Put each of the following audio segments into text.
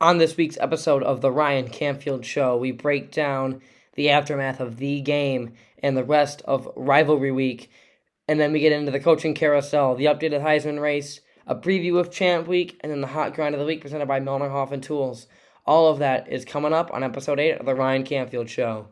On this week's episode of the Ryan Canfield Show, we break down the aftermath of the game and the rest of rivalry week, and then we get into the coaching carousel, the updated Heisman race, a preview of Champ Week, and then the hot grind of the week presented by Milner Haufen Tools. All of that is coming up on episode 8 of the Ryan Canfield Show.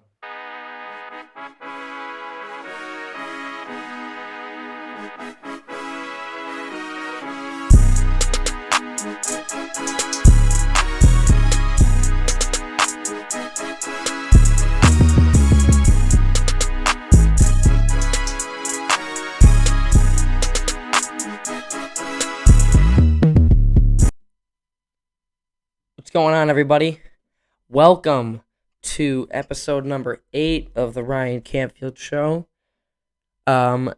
What's going on, everybody? Welcome to episode number 8 of the Ryan Canfield Show. Some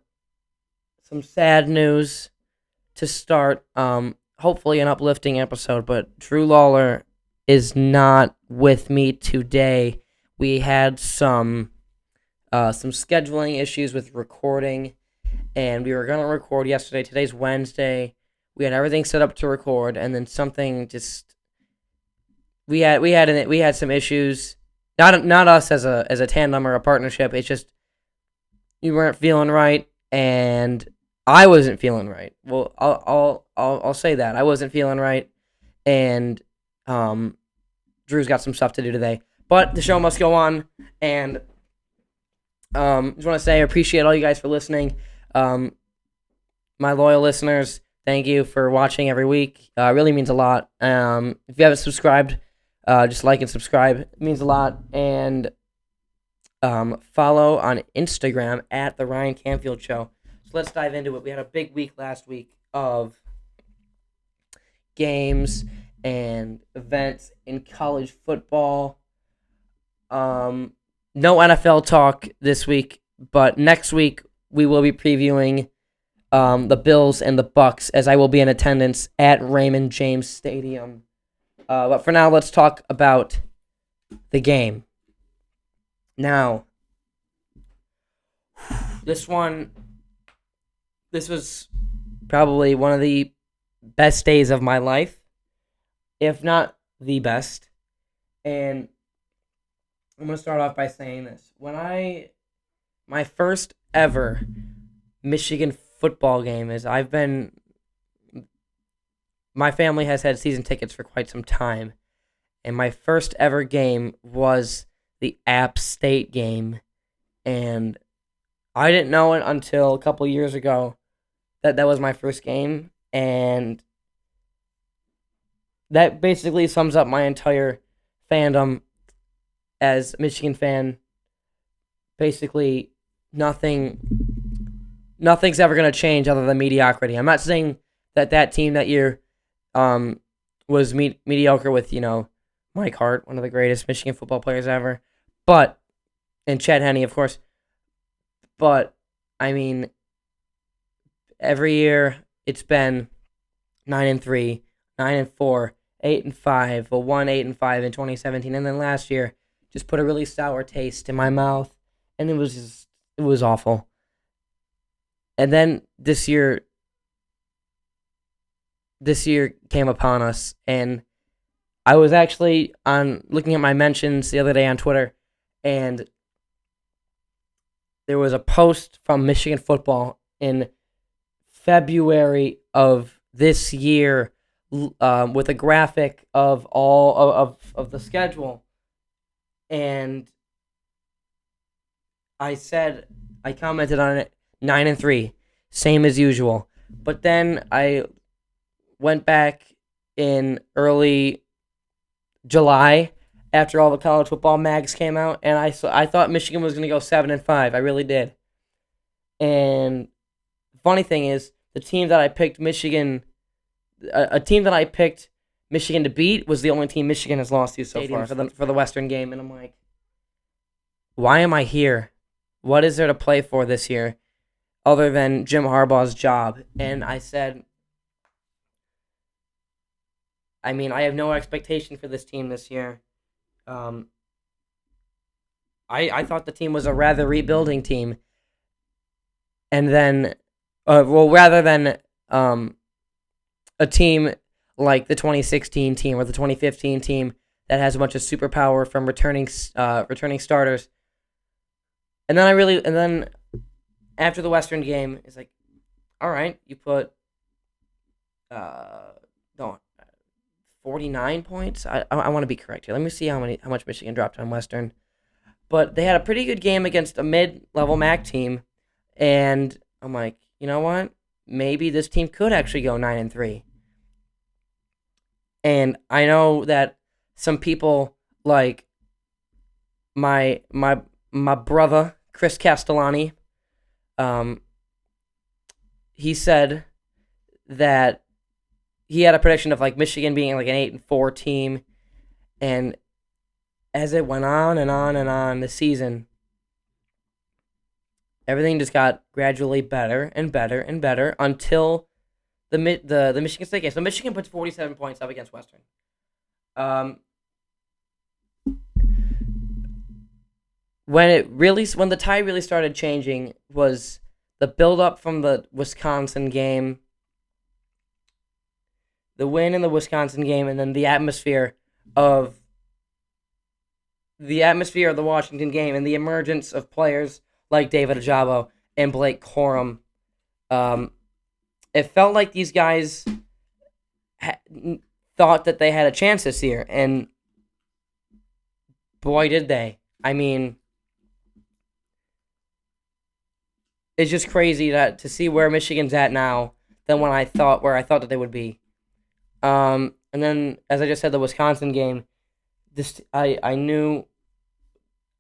sad news to start. Hopefully an uplifting episode, but Drew Lawler is not with me today. We had some scheduling issues with recording, and we were gonna record yesterday. Today's Wednesday. We had everything set up to record, and then something just. We had some issues. Not us as a tandem or a partnership. It's just you weren't feeling right, and I wasn't feeling right. Well, I'll say that I wasn't feeling right, and Drew's got some stuff to do today. But the show must go on, and just want to say I appreciate all you guys for listening. My loyal listeners, thank you for watching every week. It really means a lot. If you haven't subscribed, just like and subscribe. It means a lot. And follow on Instagram at the Ryan Canfield Show. So let's dive into it. We had a big week last week of games and events in college football. No NFL talk this week, but next week we will be previewing the Bills and the Bucks, as I will be in attendance at Raymond James Stadium. But for now, let's talk about the game. Now, this was probably one of the best days of my life, if not the best. And I'm going to start off by saying this. My first ever Michigan football game is my family has had season tickets for quite some time, and my first ever game was the App State game, and I didn't know it until a couple years ago that was my first game, and that basically sums up my entire fandom as a Michigan fan. Basically, nothing's ever going to change other than mediocrity. I'm not saying that team that year was mediocre with, Mike Hart, one of the greatest Michigan football players ever, and Chad Henne, of course. But, I mean, every year it's been 9-3, 9-4, 8-5, well, 8-5 in 2017, and then last year just put a really sour taste in my mouth, and it was awful. And then this year came upon us, and I was actually looking at my mentions the other day on Twitter, and there was a post from Michigan football in February of this year with a graphic of all of the schedule, and I commented on it, 9-3, same as usual. But then I went back in early July after all the college football mags came out, and I thought Michigan was going to go 7-5. I really did. And the funny thing is, the team that I picked Michigan to beat was the only team Michigan has lost to so far for the Western game. And I'm like, why am I here? What is there to play for this year other than Jim Harbaugh's job? And I said, I have no expectation for this team this year. I thought the team was a rather rebuilding team. And then, rather than a team like the 2016 team or the 2015 team that has a bunch of superpower from returning starters. And then after the Western game, it's like, all right, you put no 49 points. I want to be correct here. Let me see how much Michigan dropped on Western. But they had a pretty good game against a mid-level MAC team, and I'm like, you know what? Maybe this team could actually go 9-3. And I know that some people like my brother Chris Castellani, he said that he had a prediction of like Michigan being like an 8-4 team, and as it went on and on and on this season, everything just got gradually better and better and better until the Michigan State game. So Michigan puts 47 points up against Western. When the tide really started changing was the build up from the Wisconsin game, the win in the Wisconsin game, and then the atmosphere of the Washington game and the emergence of players like David Ajabo and Blake Corum. It felt like these guys thought that they had a chance this year, and boy, did they. I mean, it's just crazy to see where Michigan's at now than where I thought that they would be. And then, as I just said, the Wisconsin game,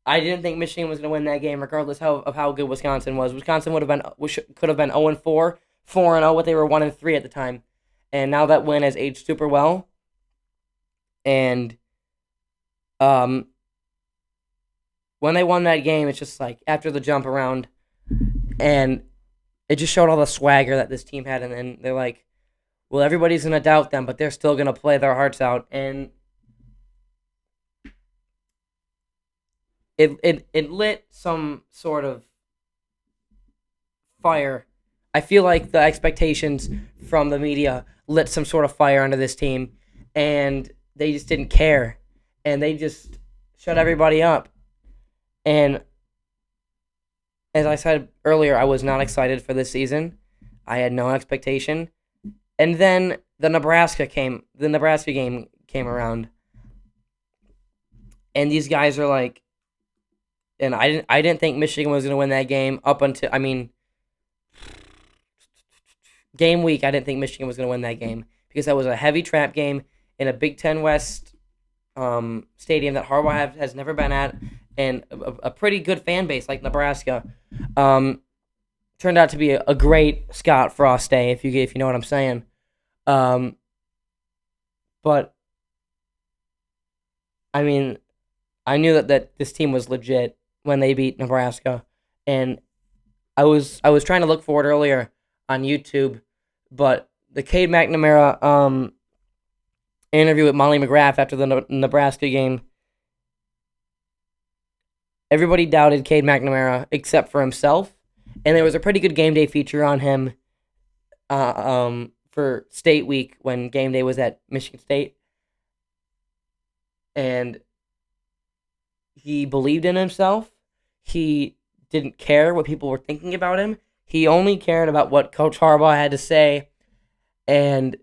I didn't think Michigan was going to win that game, regardless of how good Wisconsin was. Wisconsin could have been 0-4, 4-0, but they were 1-3 at the time, and now that win has aged super well. And when they won that game, it's just like after the jump around, and it just showed all the swagger that this team had, and then they're like, well, everybody's going to doubt them, but they're still going to play their hearts out, and it lit some sort of fire. I feel like the expectations from the media lit some sort of fire under this team, and they just didn't care, and they just shut everybody up. And as I said earlier, I was not excited for this season. I had no expectation. And then the Nebraska game came around, and these guys are like, and I didn't think Michigan was going to win that game up until, game week. I didn't think Michigan was going to win that game because that was a heavy trap game in a Big Ten West stadium that Harbaugh has never been at, and a pretty good fan base like Nebraska. Turned out to be a great Scott Frost day, if you know what I'm saying. But I mean, I knew that this team was legit when they beat Nebraska, and I was trying to look for it earlier on YouTube, but the Cade McNamara interview with Molly McGrath after the Nebraska game, everybody doubted Cade McNamara except for himself, and there was a pretty good game day feature on him for State Week when game day was at Michigan State, and he believed in himself. He didn't care what people were thinking about him. He only cared about what Coach Harbaugh had to say, and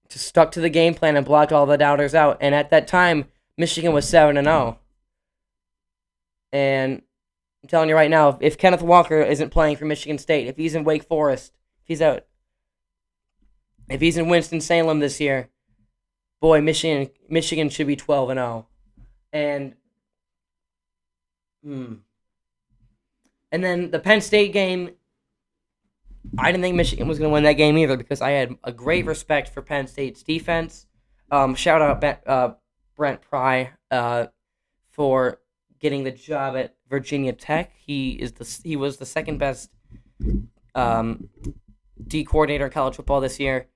just stuck to the game plan and blocked all the doubters out. And at that time, Michigan was 7-0. And I'm telling you right now, if Kenneth Walker isn't playing for Michigan State, if he's in Wake Forest, if he's in Winston-Salem this year, boy, Michigan should be 12-0. And then the Penn State game, I didn't think Michigan was going to win that game either because I had a great respect for Penn State's defense. Shout out Brent Pry for getting the job at Virginia Tech. He was the second best D coordinator in college football this year.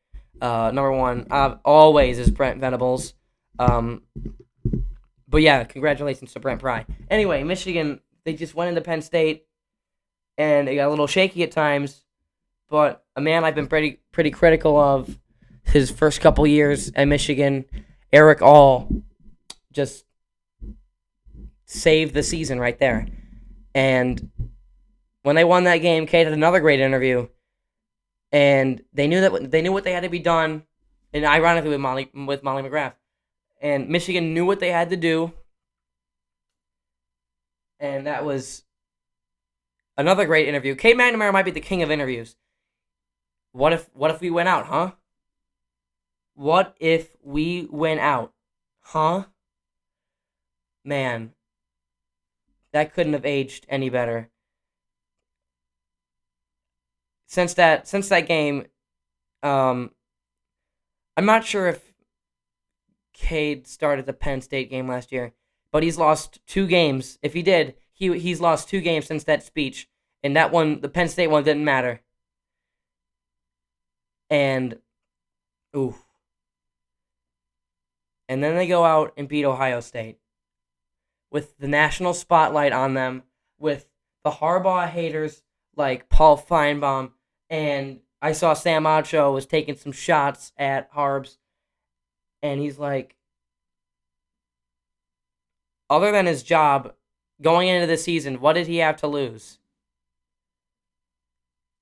Number one always is Brent Venables. But yeah, congratulations to Brent Pry. Anyway, Michigan, they just went into Penn State, and it got a little shaky at times. But a man I've been pretty critical of his first couple years at Michigan. Eric All just saved the season right there. And when they won that game, Kate had another great interview, and they knew what they had to be done, and ironically with Molly McGrath, and Michigan knew what they had to do, and that was another great interview. Cade McNamara might be the king of interviews. What if we went out, huh? What if we went out, huh? Man, that couldn't have aged any better. Since that game, I'm not sure if Cade started the Penn State game last year, but he's lost 2 games. If he did, he's lost 2 games since that speech, and that one, the Penn State one, didn't matter. And, ooh. And then they go out and beat Ohio State with the national spotlight on them, with the Harbaugh haters like Paul Feinbaum, and I saw Sam Ochoa was taking some shots at Harbs, and he's like, other than his job going into the season, what did he have to lose?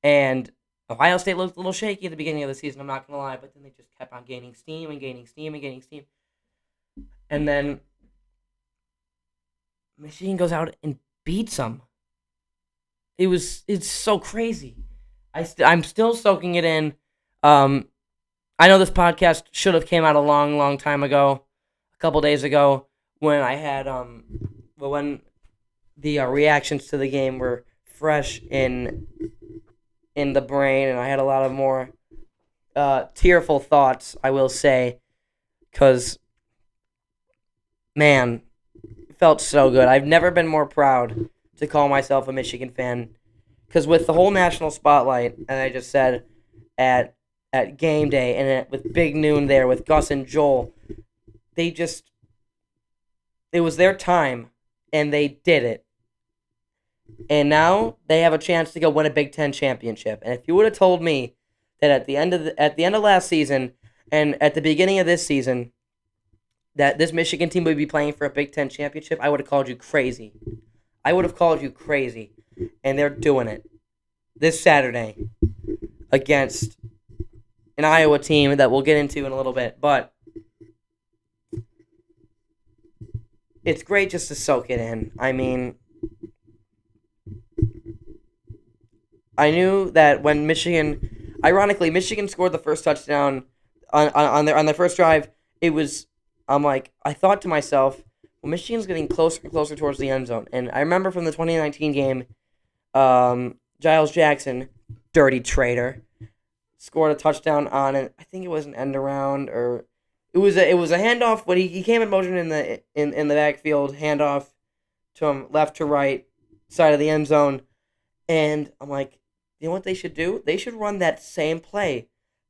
And Ohio State looked a little shaky at the beginning of the season, I'm not going to lie, but then they just kept on gaining steam and gaining steam and gaining steam. And then Michigan goes out and beats them. It's so crazy. I'm still soaking it in. I know this podcast should have came out a long, long time ago, a couple days ago, when I had when the reactions to the game were fresh in the brain, and I had a lot of more tearful thoughts, I will say, because, man, it felt so good. I've never been more proud to call myself a Michigan fan, because with the whole national spotlight, and I just said, at game day, and with Big Noon there, with Gus and Joel, it was their time, and they did it. And now they have a chance to go win a Big Ten championship. And if you would have told me that at the end of last season and at the beginning of this season that this Michigan team would be playing for a Big Ten championship, I would have called you crazy. I would have called you crazy. And they're doing it this Saturday against an Iowa team that we'll get into in a little bit. But it's great just to soak it in. I mean, I knew that when Michigan scored the first touchdown on their first drive, I thought to myself, well, Michigan's getting closer and closer towards the end zone. And I remember from the 2019 game, Giles Jackson, dirty traitor, scored a touchdown on it. I think it was an end around, or it was a handoff when he came in motion in the backfield, handoff to him left to right side of the end zone, and I'm like, you know what they should do? They should run that same play,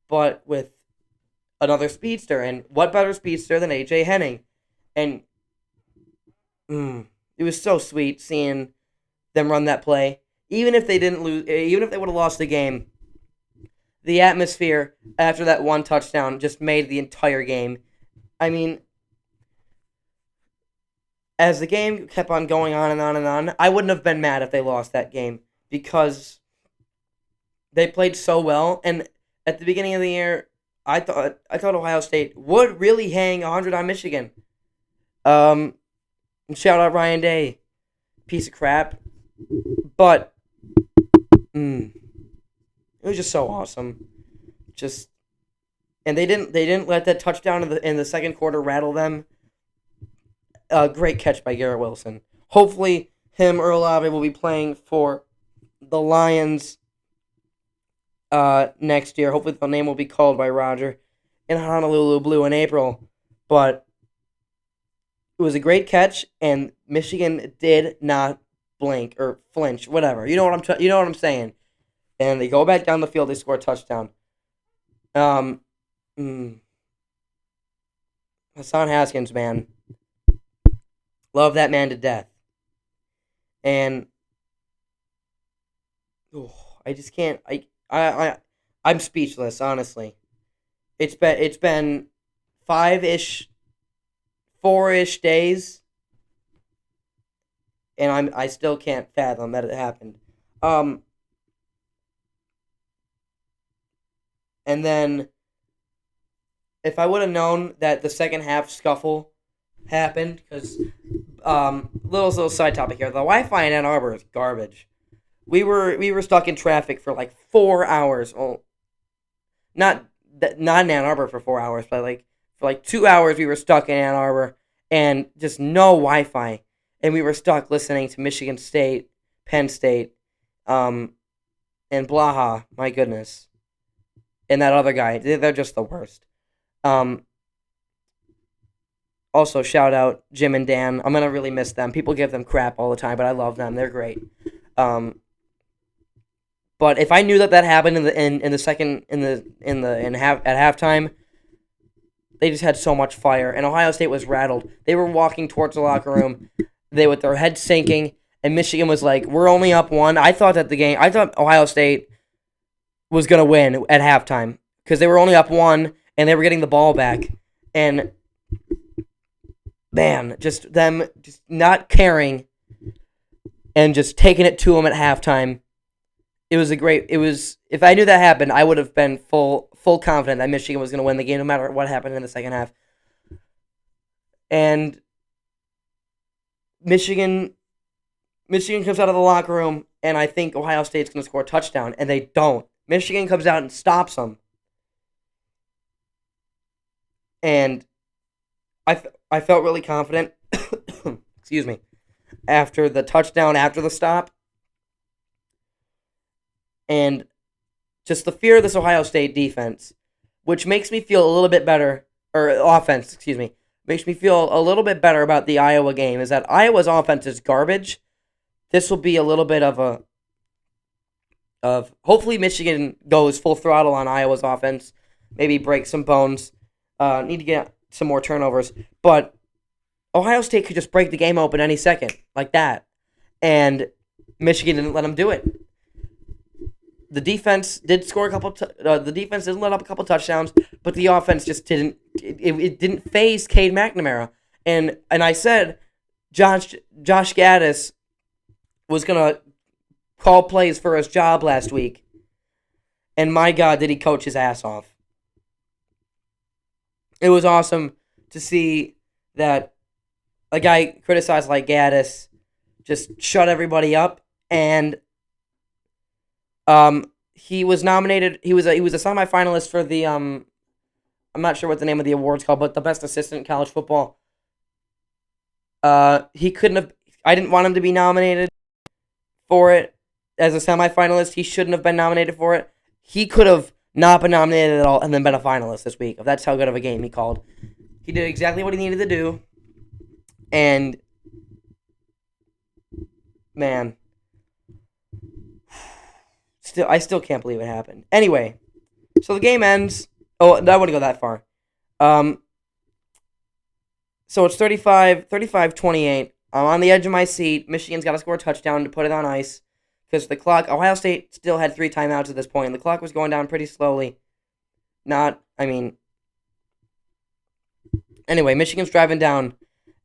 but with another speedster. And what better speedster than AJ Henning? And it was so sweet seeing them run that play. Even if they didn't lose, even if they would have lost the game, the atmosphere after that one touchdown just made the entire game. I mean, as the game kept on going on and on and on, I wouldn't have been mad if they lost that game, because they played so well. And at the beginning of the year, I thought Ohio State would really hang 100 on Michigan. Shout out Ryan Day, piece of crap. But it was just so awesome. And they didn't let that touchdown in the second quarter rattle them. Great catch by Garrett Wilson. Hopefully, him or Olave will be playing for the Lions next year. Hopefully, the name will be called by Roger in Honolulu Blue in April. But it was a great catch, and Michigan did not blink or flinch, whatever. You know what I'm saying. And they go back down the field. They score a touchdown. Hassan Haskins, man, love that man to death. And I just can't. I'm speechless, honestly. It's been 4-ish days, and I still can't fathom that it happened. Um, and then if I would have known that the second half scuffle happened, because little side topic here, the Wi-Fi in Ann Arbor is garbage. We were stuck in traffic for like 4 hours. Oh, not not in Ann Arbor for 4 hours, but like for like 2 hours we were stuck in Ann Arbor and just no Wi-Fi, and we were stuck listening to Michigan State, Penn State, um, and Blaha. My goodness, and that other guy. They're just the worst. Um, Also, shout out Jim and Dan. I'm gonna really miss them. People give them crap all the time, but I love them. They're great. Um, but if I knew that happened in the second in half at halftime, they just had so much fire, and Ohio State was rattled. They were walking towards the locker room, they with their heads sinking, and Michigan was like, "We're only up one." I thought Ohio State was gonna win at halftime because they were only up one and they were getting the ball back, and man, just them just not caring and just taking it to them at halftime. If I knew that happened, I would have been full confident that Michigan was going to win the game no matter what happened in the second half. And Michigan comes out of the locker room, and I think Ohio State's going to score a touchdown, and they don't. Michigan comes out and stops them. And I felt really confident, excuse me, after the touchdown, after the stop. And just the fear of this Ohio State defense, which makes me feel a little bit better, or offense, excuse me, makes me feel a little bit better about the Iowa game, is that Iowa's offense is garbage. This will be a little bit of hopefully Michigan goes full throttle on Iowa's offense, maybe break some bones, need to get some more turnovers, but Ohio State could just break the game open any second, like that, and Michigan didn't let them do it. The defense did score a couple. The defense didn't let up a couple touchdowns, but the offense just didn't. It didn't phase Cade McNamara, and I said Josh Gaddis was gonna call plays for his job last week, and my God, did he coach his ass off? It was awesome to see that a guy criticized like Gaddis just shut everybody up, and he was nominated. He was a semifinalist for the I'm not sure what the name of the award's called, but the best assistant in college football. He couldn't have. I didn't want him to be nominated for it as a semifinalist. He shouldn't have been nominated for it. He could have not been nominated at all and then been a finalist this week. That's how good of a game he called. He did exactly what he needed to do, and man. I still can't believe it happened. Anyway, so the game ends. Oh, I wouldn't go that far. So it's 35-28. I'm on the edge of my seat. Michigan's got to score a touchdown to put it on ice because the clock. Ohio State still had 3 timeouts at this point, and the clock was going down pretty slowly. Anyway, Michigan's driving down,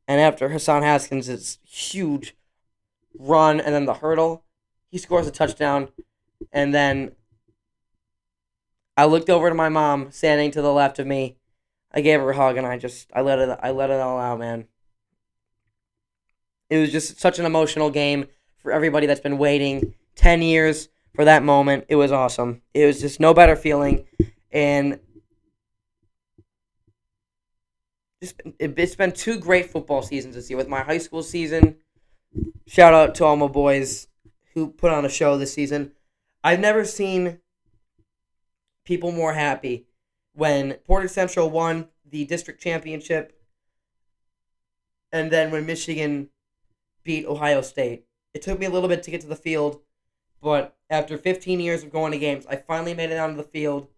and after Hassan Haskins' huge run and then the hurdle, he scores a touchdown. And then I looked over to my mom standing to the left of me. I gave her a hug and I let it all out, man. It was just such an emotional game for everybody that's been waiting 10 years for that moment. It was awesome. It was just no better feeling, and it's been 2 great football seasons this year with my high school season. Shout out to all my boys who put on a show this season. I've never seen people more happy when Portage Central won the district championship and then when Michigan beat Ohio State. It took me a little bit to get to the field, but after 15 years of going to games, I finally made it onto the field.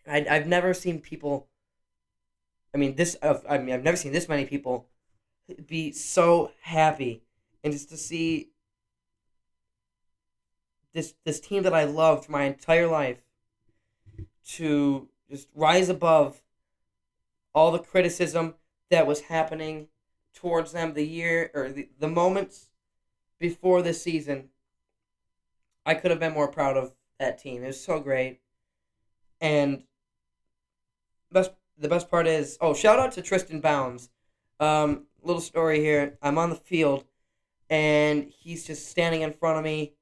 I've never seen people. I've never seen this many people be so happy, and just to see this team that I loved my entire life to just rise above all the criticism that was happening towards them the moments before this season. I could have been more proud of that team. It was so great. And the best part is, shout out to Tristan Bounds. Little story here. I'm on the field, and he's just standing in front of me,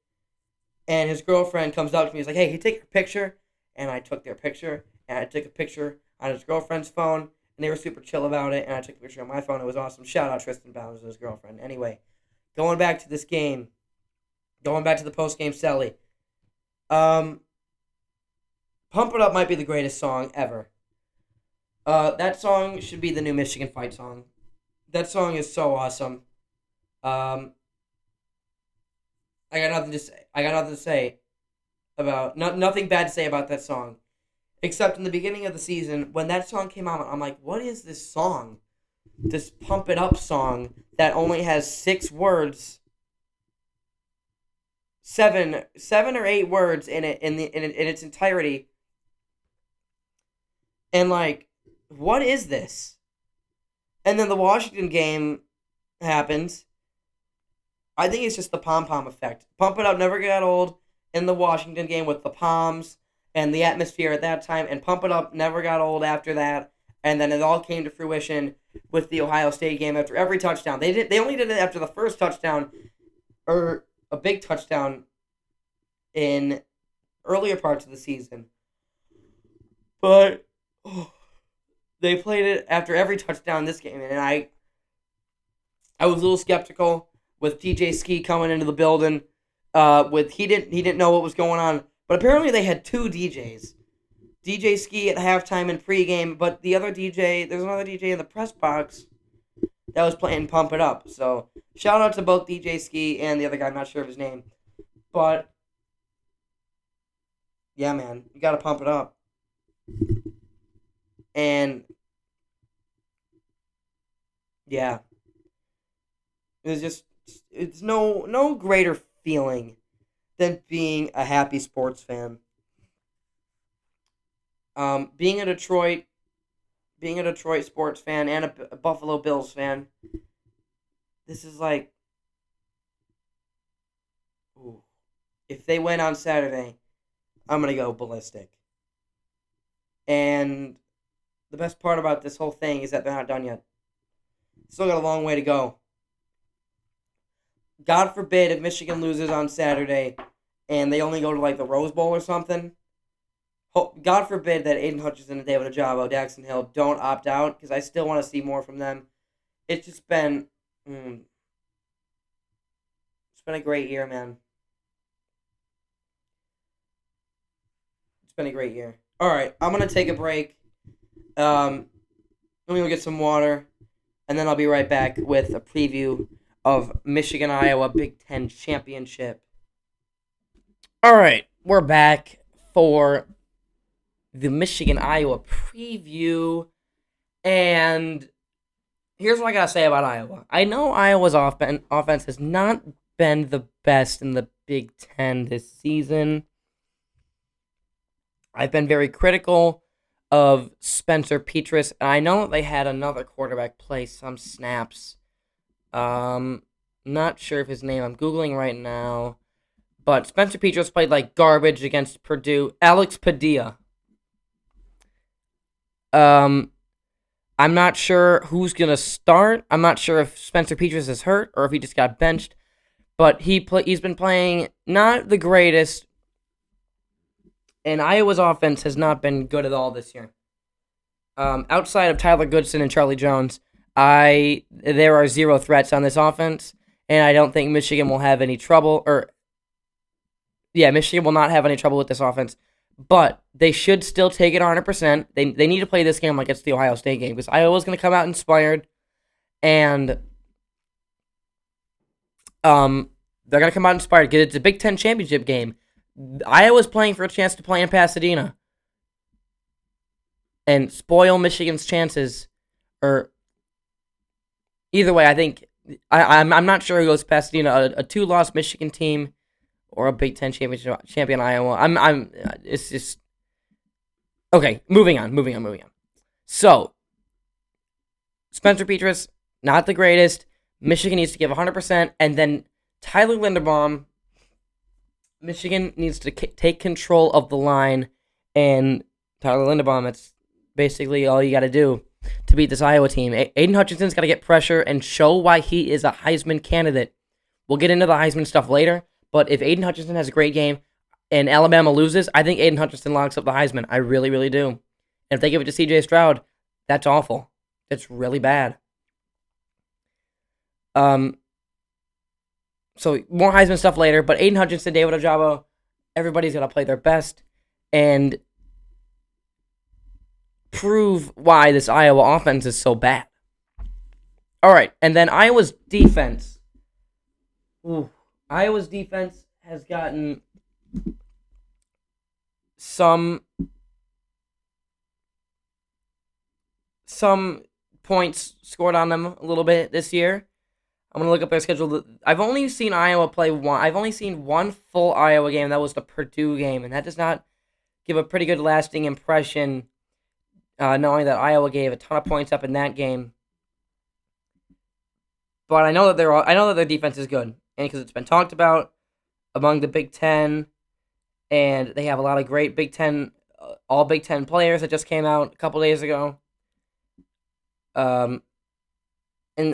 and his girlfriend comes up to me. He's like, hey, can you take a picture? And I took their picture, and I took a picture on his girlfriend's phone, and they were super chill about it, and I took a picture on my phone. It was awesome. Shout out Tristan Bounds and his girlfriend. Anyway, going back to this game, going back to the post-game celly. Pump It Up might be the greatest song ever. That song should be the new Michigan fight song. That song is so awesome. I got nothing to say. Nothing bad to say about that song. Except in the beginning of the season, when that song came out, I'm like, what is this song? This Pump It Up song that only has 6 words. 7 or 8 words in it in its entirety. And like, what is this? And then the Washington game happens. I think it's just the pom-pom effect. Pump It Up never got old in the Washington game with the poms and the atmosphere at that time. And Pump It Up never got old after that. And then it all came to fruition with the Ohio State game after every touchdown. They only did it after the first touchdown, or a big touchdown in earlier parts of the season. But they played it after every touchdown this game, and I was a little skeptical with DJ Ski coming into the building. He didn't know what was going on, but apparently they had 2 DJs. DJ Ski at halftime and pregame, but there's another DJ in the press box that was playing Pump It Up. So shout out to both DJ Ski and the other guy, I'm not sure of his name. But yeah, man, you gotta pump it up. And yeah, it's no greater feeling than being a happy sports fan. Being a Detroit sports fan and a Buffalo Bills fan, this is like, ooh, if they win on Saturday, I'm gonna go ballistic. And the best part about this whole thing is that they're not done yet. Still got a long way to go. God forbid if Michigan loses on Saturday and they only go to like the Rose Bowl or something. God forbid that Aiden Hutchinson and David Ojabo, Daxton Hill don't opt out, because I still want to see more from them. It's just been, it's been a great year, man. It's been a great year. All right, I'm gonna take a break. Let me go get some water, and then I'll be right back with a preview of Michigan-Iowa Big Ten Championship. All right, we're back for the Michigan-Iowa preview, and here's what I gotta say about Iowa. I know Iowa's offense has not been the best in the Big Ten this season. I've been very critical of Spencer Petras, and I know they had another quarterback play some snaps. Not sure of his name. I'm Googling right now. But Spencer Petras played like garbage against Purdue. Alex Padilla. I'm not sure who's going to start. I'm not sure if Spencer Petras is hurt or if he just got benched. But he's been playing not the greatest. And Iowa's offense has not been good at all this year. Outside of Tyler Goodson and Charlie Jones, there are 0 threats on this offense. And I don't think Michigan will have any trouble. Michigan will not have any trouble with this offense. But they should still take it 100%. They need to play this game like it's the Ohio State game, because Iowa's going to come out inspired, and they're going to come out inspired because it's a Big Ten championship game. Iowa's playing for a chance to play in Pasadena and spoil Michigan's chances. Or either way, I think I'm not sure who goes to Pasadena. A 2-loss Michigan team or a Big Ten champion Iowa. It's just, Okay, moving on. So, Spencer Petras, not the greatest. Michigan needs to give 100%. And then Tyler Linderbaum, Michigan needs to take control of the line. And Tyler Linderbaum, that's basically all you got to do to beat this Iowa team. Aiden Hutchinson's got to get pressure and show why he is a Heisman candidate. We'll get into the Heisman stuff later, but if Aiden Hutchinson has a great game and Alabama loses, I think Aiden Hutchinson locks up the Heisman. I really, really do. And if they give it to C.J. Stroud, that's awful. It's really bad. So more Heisman stuff later, but Aiden Hutchinson, David Ojabo, everybody's got to play their best and prove why this Iowa offense is so bad. All right, and then Iowa's defense. Iowa's defense has gotten some points scored on them a little bit this year. I'm gonna look up their schedule. I've only seen Iowa play one. I've only seen one full Iowa game. That was the Purdue game, and that does not give a pretty good lasting impression. Knowing that Iowa gave a ton of points up in that game, but I know that their defense is good, and because it's been talked about among the Big Ten, and they have a lot of great Big Ten, all Big Ten players that just came out a couple days ago. And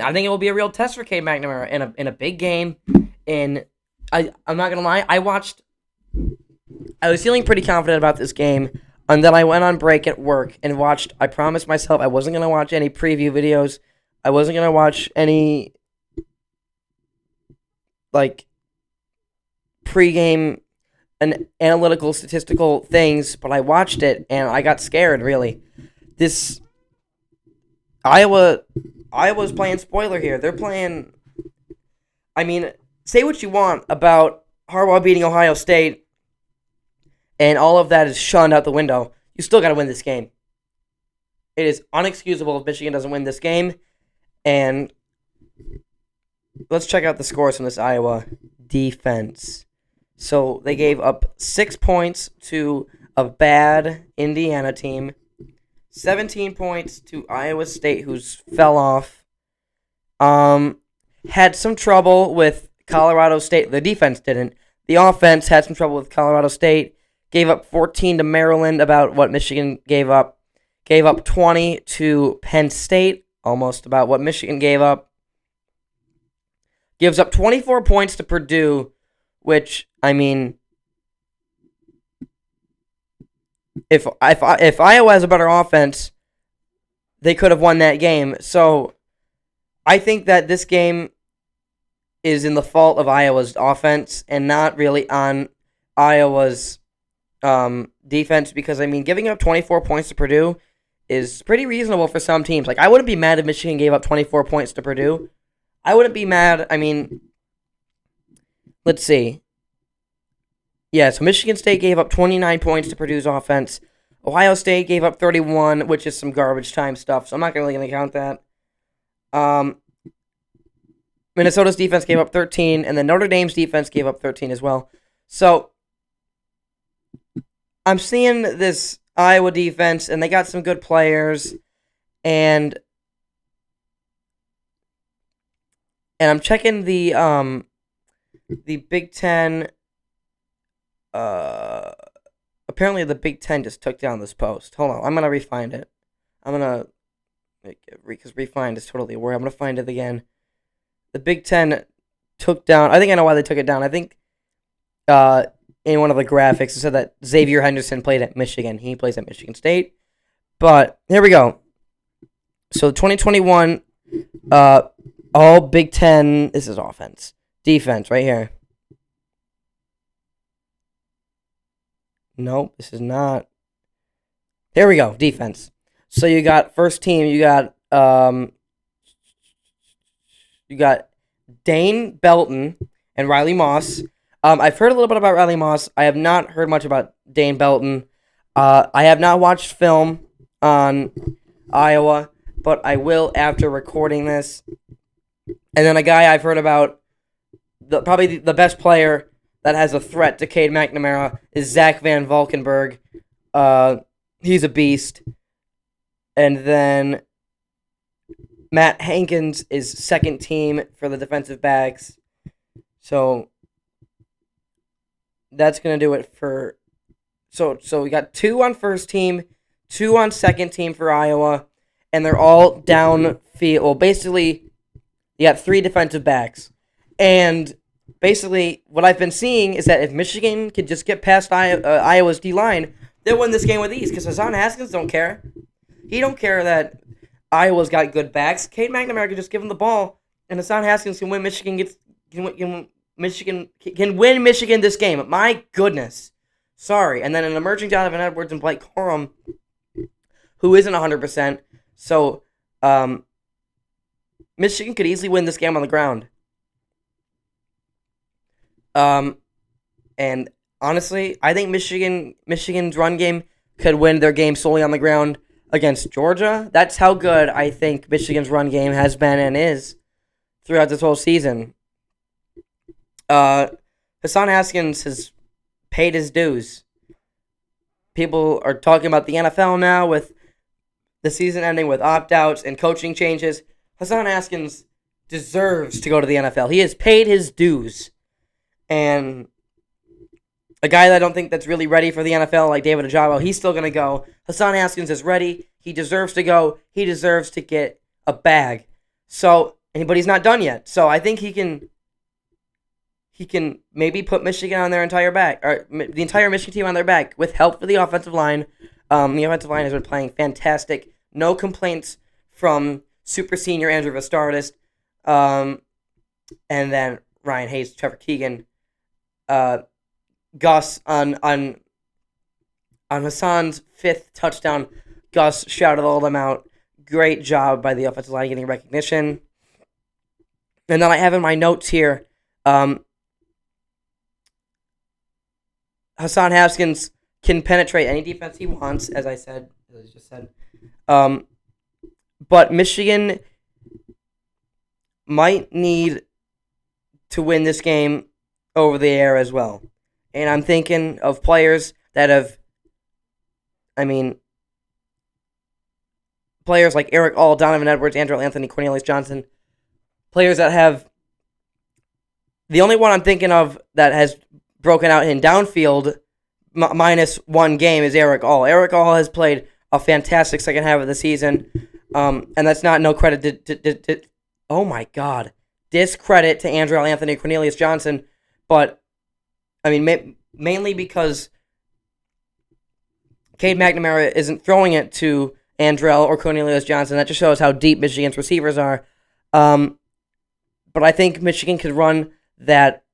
I think it will be a real test for Cade McNamara in a big game. And I'm not gonna lie, I was feeling pretty confident about this game, and then I went on break at work and watched. I promised myself I wasn't gonna watch any preview videos. I wasn't gonna watch any pregame and analytical statistical things, but I watched it and I got scared. Really, this Iowa's playing spoiler here. They're playing. I mean, say what you want about Harbaugh beating Ohio State, and all of that is shunned out the window. You still got to win this game. It is unexcusable if Michigan doesn't win this game. And let's check out the scores from this Iowa defense. So they gave up 6 points to a bad Indiana team, 17 points to Iowa State, who's fell off. Had some trouble with Colorado State. The defense didn't. The offense had some trouble with Colorado State. Gave up 14 to Maryland, about what Michigan gave up. Gave up 20 to Penn State, almost about what Michigan gave up. Gives up 24 points to Purdue, which, I mean, if Iowa has a better offense, they could have won that game. So I think that this game is in the fault of Iowa's offense and not really on Iowa's defense, because, I mean, giving up 24 points to Purdue is pretty reasonable for some teams. Like, I wouldn't be mad if Michigan gave up 24 points to Purdue. I wouldn't be mad. I mean, let's see. Yeah, so Michigan State gave up 29 points to Purdue's offense. Ohio State gave up 31, which is some garbage time stuff, so I'm not really going to count that. Minnesota's defense gave up 13, and then Notre Dame's defense gave up 13 as well. So I'm seeing this Iowa defense, and they got some good players, and I'm checking the Big Ten. Apparently the Big Ten just took down this post. Hold on, I'm gonna refind it. Because refind is totally a word. I'm gonna find it again. The Big Ten took down. I think I know why they took it down. I think in one of the graphics it said that Xavier Henderson played at Michigan. He plays at Michigan State. But here we go. So 2021, all Big Ten. This is offense, defense, right here. Nope, this is not. There we go, defense. So you got first team. You got Dane Belton and Riley Moss. I've heard a little bit about Riley Moss. I have not heard much about Dane Belton. I have not watched film on Iowa, but I will after recording this. And then a guy I've heard about, probably the best player that has a threat to Cade McNamara is Zach Van Valkenburg. He's a beast. And then Matt Hankins is second team for the defensive backs. So that's going to do it for... So we got 2 on first team, 2 on second team for Iowa, and they're all downfield. Well, basically, you got 3 defensive backs. And basically, what I've been seeing is that if Michigan could just get past Iowa's D-line, they'll win this game with ease, because Hassan Haskins don't care. He don't care that Iowa's got good backs. Cade McNamara can just give him the ball, and Hassan Haskins can win Michigan win Michigan this game. My goodness. Sorry. And then an emerging Donovan Edwards and Blake Corum, who isn't 100%. So, Michigan could easily win this game on the ground. And honestly, I think Michigan's run game could win their game solely on the ground against Georgia. That's how good I think Michigan's run game has been and is throughout this whole season. Hassan Haskins has paid his dues. People are talking about the NFL now with the season ending with opt-outs and coaching changes. Hassan Haskins deserves to go to the NFL. He has paid his dues. And a guy that I don't think that's really ready for the NFL, like David Ojabo, he's still going to go. Hassan Haskins is ready. He deserves to go. He deserves to get a bag. So, but he's not done yet. So I think he can maybe put Michigan on their entire back, or the entire Michigan team on their back, with help for the offensive line. The offensive line has been playing fantastic. No complaints from super senior Andrew Vastardis. And then Ryan Hayes, Trevor Keegan, Gus on Hassan's 5th touchdown. Gus shouted all of them out. Great job by the offensive line getting recognition. And then I have in my notes here, Hassan Haskins can penetrate any defense he wants, as I just said. But Michigan might need to win this game over the air as well. And I'm thinking of players that have, players like Eric All, Donovan Edwards, Andrew Anthony, Cornelius Johnson, players that have, the only one I'm thinking of that has broken out in downfield minus 1 game is Eric All. Eric All has played a fantastic second half of the season, and that's not no credit to oh my God, discredit to Andrew Anthony, Cornelius Johnson, but mainly because Cade McNamara isn't throwing it to Andrell or Cornelius Johnson. That just shows how deep Michigan's receivers are. But I think Michigan could run that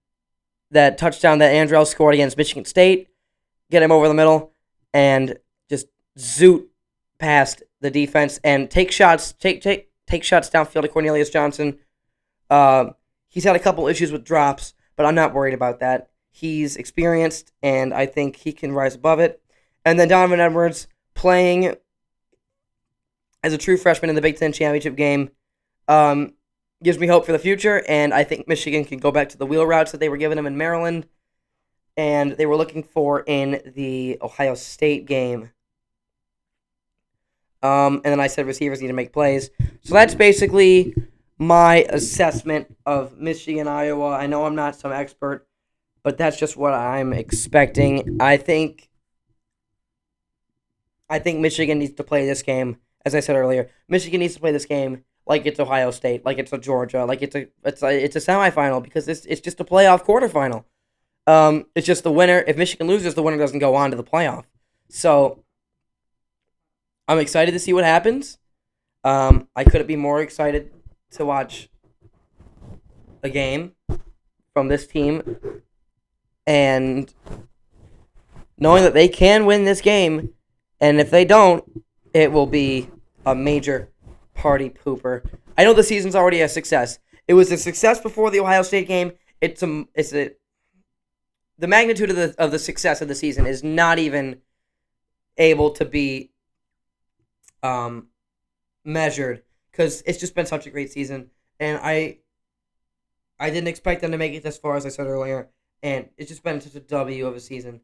touchdown that Andrell scored against Michigan State, get him over the middle, and just zoot past the defense and take shots downfield to Cornelius Johnson. He's had a couple issues with drops, but I'm not worried about that. He's experienced, and I think he can rise above it. And then Donovan Edwards playing as a true freshman in the Big Ten championship game gives me hope for the future, and I think Michigan can go back to the wheel routes that they were giving them in Maryland and they were looking for in the Ohio State game. And then I said receivers need to make plays. So that's basically my assessment of Michigan, Iowa. I know I'm not some expert, but that's just what I'm expecting. I think Michigan needs to play this game. As I said earlier, Michigan needs to play this game like it's Ohio State, like it's a Georgia, like it's a semifinal, because it's just a playoff quarterfinal. It's just the winner. If Michigan loses, the winner doesn't go on to the playoff. So I'm excited to see what happens. I couldn't be more excited to watch a game from this team, and knowing that they can win this game, and if they don't, it will be a major party pooper. I know the season's already a success. It was a success before the Ohio State game. The magnitude of the success of the season is not even able to be measured, because it's just been such a great season, and I didn't expect them to make it this far, as I said earlier, and it's just been such a W of a season.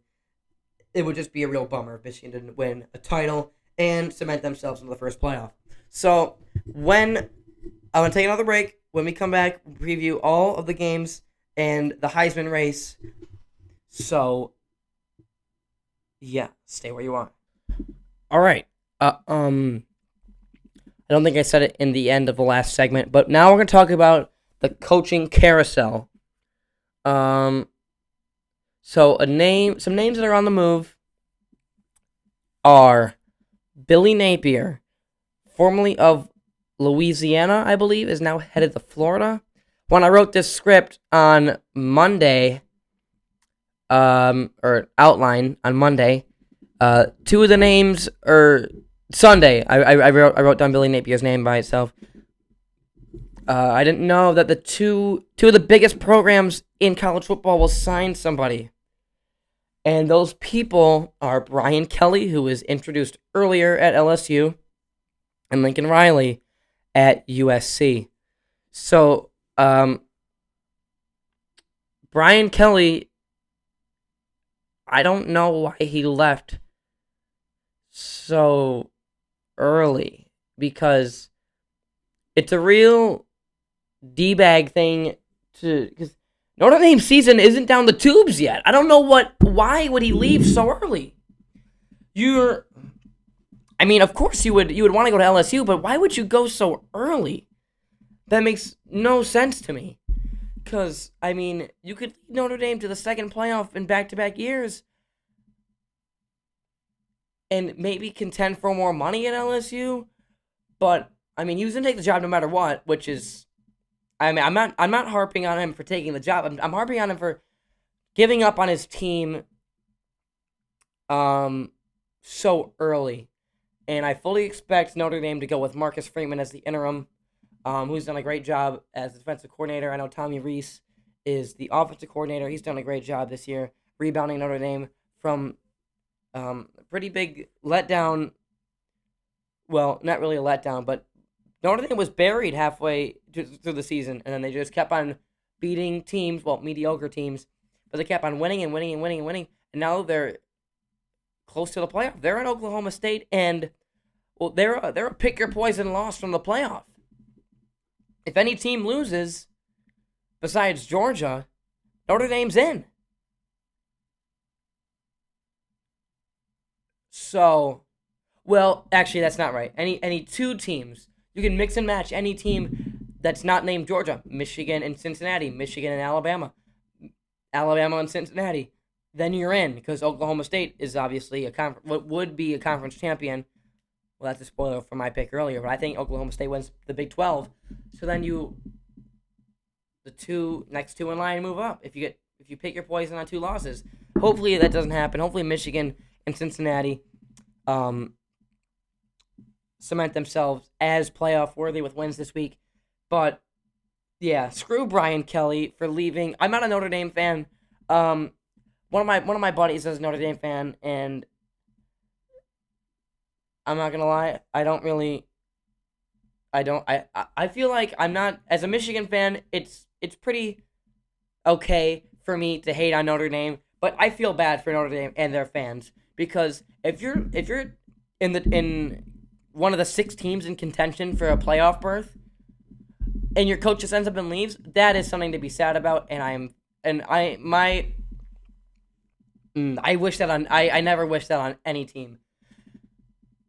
it would just be a real bummer if Michigan didn't win a title and cement themselves into the first playoff. So I'm going to take another break. When we come back, we'll preview all of the games and the Heisman race. So, yeah, stay where you are. All right. I don't think I said it in the end of the last segment, but now we're going to talk about the coaching carousel. So some names that are on the move are Billy Napier, formerly of Louisiana, I believe, is now headed to Florida. When I wrote this script on Monday, or outline on Monday, two of the names are Sunday. I wrote down Billy Napier's name by itself. I didn't know that the two of the biggest programs in college football will sign somebody. And those people are Brian Kelly, who was introduced earlier at LSU, and Lincoln Riley at USC. So, Brian Kelly, I don't know why he left so early, because it's a real D-bag thing because Notre Dame season isn't down the tubes yet. I don't know why would he leave so early? Of course you would want to go to LSU, but why would you go so early? That makes no sense to me. Because, you could lead Notre Dame to the second playoff in back-to-back years and maybe contend for more money at LSU. But, he was going to take the job no matter what, which is... I'm not harping on him for taking the job. I'm harping on him for giving up on his team so early. And I fully expect Notre Dame to go with Marcus Freeman as the interim, who's done a great job as defensive coordinator. I know Tommy Rees is the offensive coordinator. He's done a great job this year, rebounding Notre Dame from a pretty big letdown. Well, not really a letdown, but Notre Dame was buried halfway through the season, and then they just kept on beating teams, mediocre teams, but they kept on winning and winning and winning and winning, and now they're close to the playoff. They're at Oklahoma State, and they're a pick your poison loss from the playoff. If any team loses, besides Georgia, Notre Dame's in. So, actually, that's not right. Any two teams. You can mix and match any team that's not named Georgia. Michigan and Cincinnati. Michigan and Alabama. Alabama and Cincinnati. Then you're in, because Oklahoma State is obviously what would be a conference champion. Well, that's a spoiler for my pick earlier, but I think Oklahoma State wins the Big 12. So then the next two in line move up. If you pick your poison on two losses, hopefully that doesn't happen. Hopefully Michigan and Cincinnati cement themselves as playoff worthy with wins this week. But yeah, screw Brian Kelly for leaving. I'm not a Notre Dame fan. One of my buddies is a Notre Dame fan, and I'm not gonna lie, I feel like I'm not, as a Michigan fan, it's pretty okay for me to hate on Notre Dame, but I feel bad for Notre Dame and their fans, because if you're in one of the 6 teams in contention for a playoff berth, and your coach just ends up and leaves, that is something to be sad about, I wish that I never wish that on any team.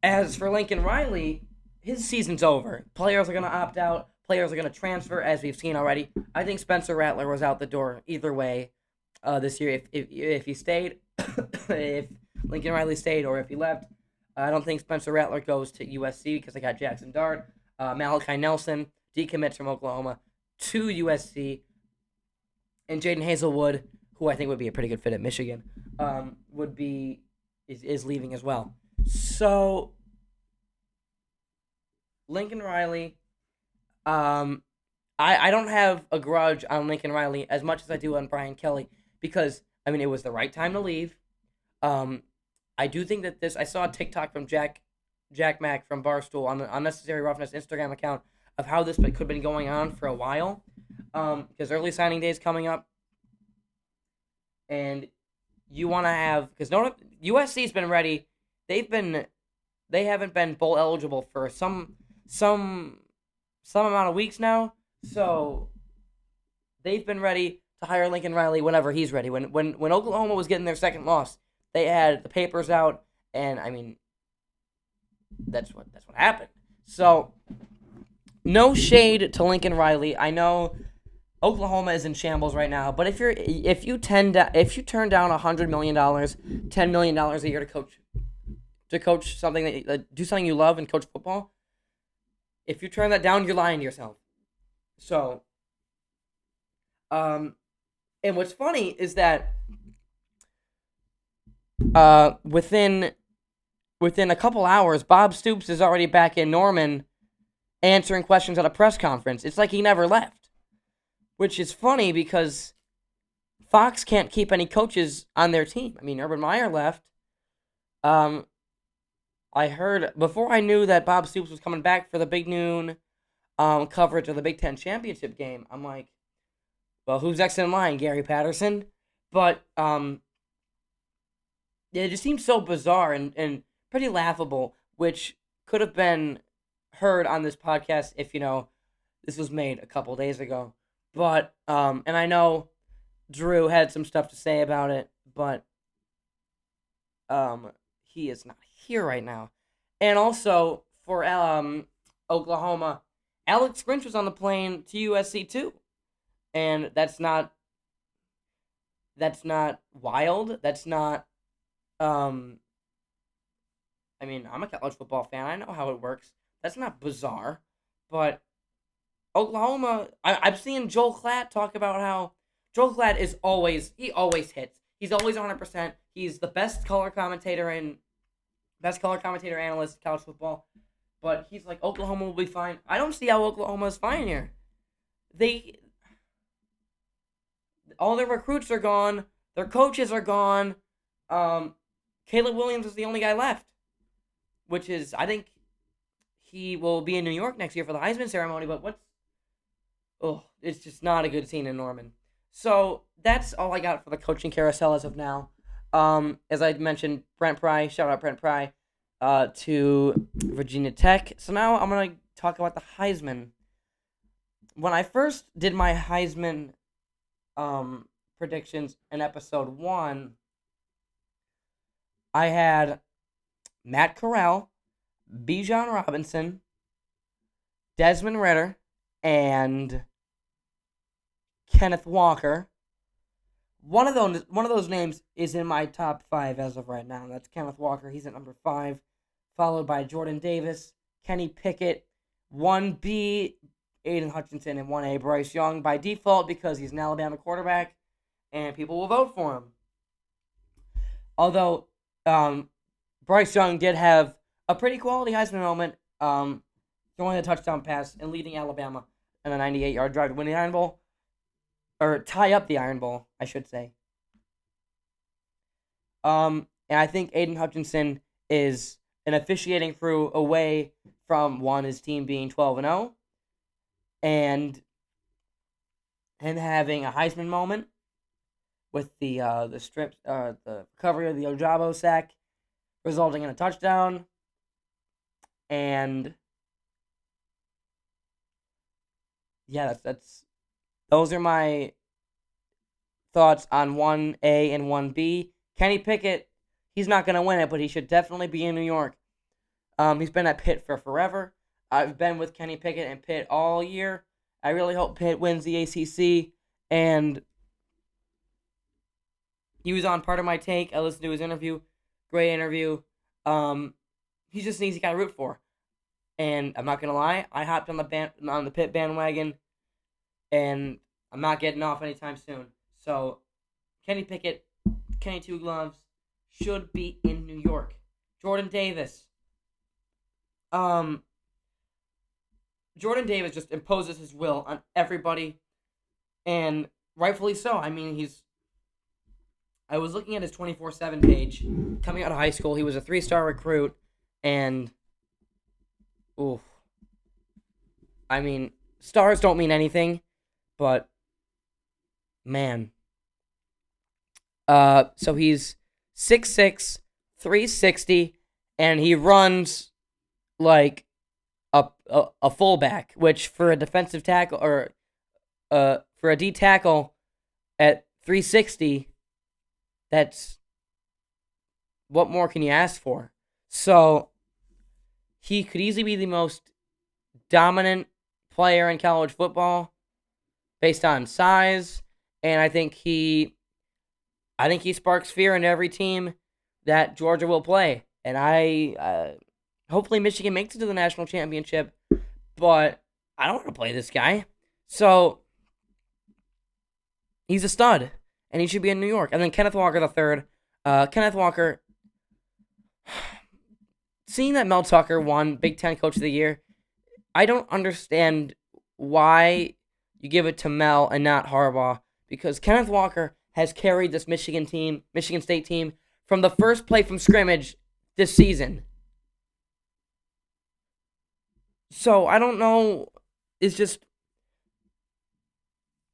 As for Lincoln Riley, his season's over. Players are going to opt out. Players are going to transfer, as we've seen already. I think Spencer Rattler was out the door either way this year. If he stayed, if Lincoln Riley stayed, or if he left, I don't think Spencer Rattler goes to USC because they got Jackson Dart, Malachi Nelson, decommits from Oklahoma to USC, and Jaden Hazelwood, who I think would be a pretty good fit at Michigan, is leaving as well. So, Lincoln Riley, I don't have a grudge on Lincoln Riley as much as I do on Brian Kelly, because, it was the right time to leave. I do think that I saw a TikTok from Jack Mack from Barstool on the Unnecessary Roughness Instagram account of how this could have been going on for a while, because early signing day is coming up, and you want to have, because USC's been ready. They haven't been bowl eligible for some amount of weeks now. So they've been ready to hire Lincoln Riley whenever he's ready. When Oklahoma was getting their second loss, they had the papers out, and I mean, that's what happened. So no shade to Lincoln Riley. I know Oklahoma is in shambles right now, but if you turn down $100 million, $10 million a year to coach something do something you love and coach football, if you turn that down, you're lying to yourself. So, and what's funny is that within a couple hours, Bob Stoops is already back in Norman answering questions at a press conference. It's like he never left, which is funny because Fox can't keep any coaches on their team. I mean, Urban Meyer left. I heard, before I knew that Bob Stoops was coming back for the Big Noon coverage of the Big Ten Championship game, I'm like, well, who's next in line? Gary Patterson? But it just seems so bizarre and pretty laughable, which could have been heard on this podcast if, this was made a couple days ago. But, and I know Drew had some stuff to say about it, but he is not here right now. And also, for Oklahoma, Alex Grinch was on the plane to USC too. And that's not wild. That's not, I mean, I'm a college football fan. I know how it works. That's not bizarre. But Oklahoma, I've seen Joel Klatt talk about how Joel Klatt always hits. He's always 100%. He's the best color commentator analyst in college football. But he's like, Oklahoma will be fine. I don't see how Oklahoma is fine here. All their recruits are gone. Their coaches are gone. Caleb Williams is the only guy left, which is, I think he will be in New York next year for the Heisman ceremony, but it's just not a good scene in Norman. So that's all I got for the coaching carousel as of now. As I mentioned, Brent Pry, shout out Brent Pry, to Virginia Tech. So now I'm going to talk about the Heisman. When I first did my Heisman predictions in episode 1, I had Matt Corral, Bijan Robinson, Desmond Ridder, and Kenneth Walker. One of those names is in my top 5 as of right now. That's Kenneth Walker. He's at number 5, followed by Jordan Davis, Kenny Pickett, 1B, Aiden Hutchinson, and 1A, Bryce Young, by default because he's an Alabama quarterback, and people will vote for him. Although Bryce Young did have a pretty quality Heisman moment, throwing a touchdown pass and leading Alabama in a 98-yard drive to win the Iron Bowl, or tie up the Iron Bowl, I should say. And I think Aiden Hutchinson is an officiating crew away from his team being 12-0, and him having a Heisman moment with the recovery of the Ojabo sack, resulting in a touchdown. And yeah, those are my thoughts on 1A and 1B. Kenny Pickett, he's not going to win it, but he should definitely be in New York. He's been at Pitt for forever. I've been with Kenny Pickett and Pitt all year. I really hope Pitt wins the ACC. And he was on Part of My Take. I listened to his interview. Great interview. He's just an easy guy to root for. And I'm not going to lie, I hopped on the Pitt bandwagon, and I'm not getting off anytime soon. So, Kenny Pickett, Kenny Two Gloves, should be in New York. Jordan Davis. Jordan Davis just imposes his will on everybody, and rightfully so. I mean, I was looking at his 24/7 page. Coming out of high school, he was a 3-star recruit, and I mean, stars don't mean anything, but man. So he's 6'6", 360, and he runs like a fullback, which for a defensive tackle or for a D tackle at 360, that's what more can you ask for? So he could easily be the most dominant player in college football based on size, and I think he sparks fear in every team that Georgia will play. And hopefully Michigan makes it to the national championship, but I don't want to play this guy. So he's a stud, and he should be in New York. And then Kenneth Walker the third. Kenneth Walker, seeing that Mel Tucker won Big Ten Coach of the Year, I don't understand why you give it to Mel and not Harbaugh, because Kenneth Walker has carried this Michigan State team, from the first play from scrimmage this season. So I don't know. It's just,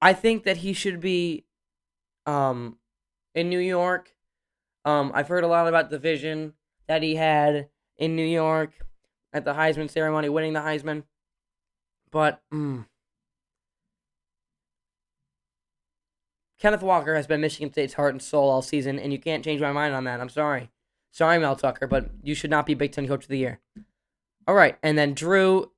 I think that he should be in New York. I've heard a lot about the vision that he had in New York at the Heisman ceremony, winning the Heisman. But Kenneth Walker has been Michigan State's heart and soul all season, and you can't change my mind on that. I'm sorry. Sorry, Mel Tucker, but you should not be Big Ten Coach of the Year. All right, and then Drew,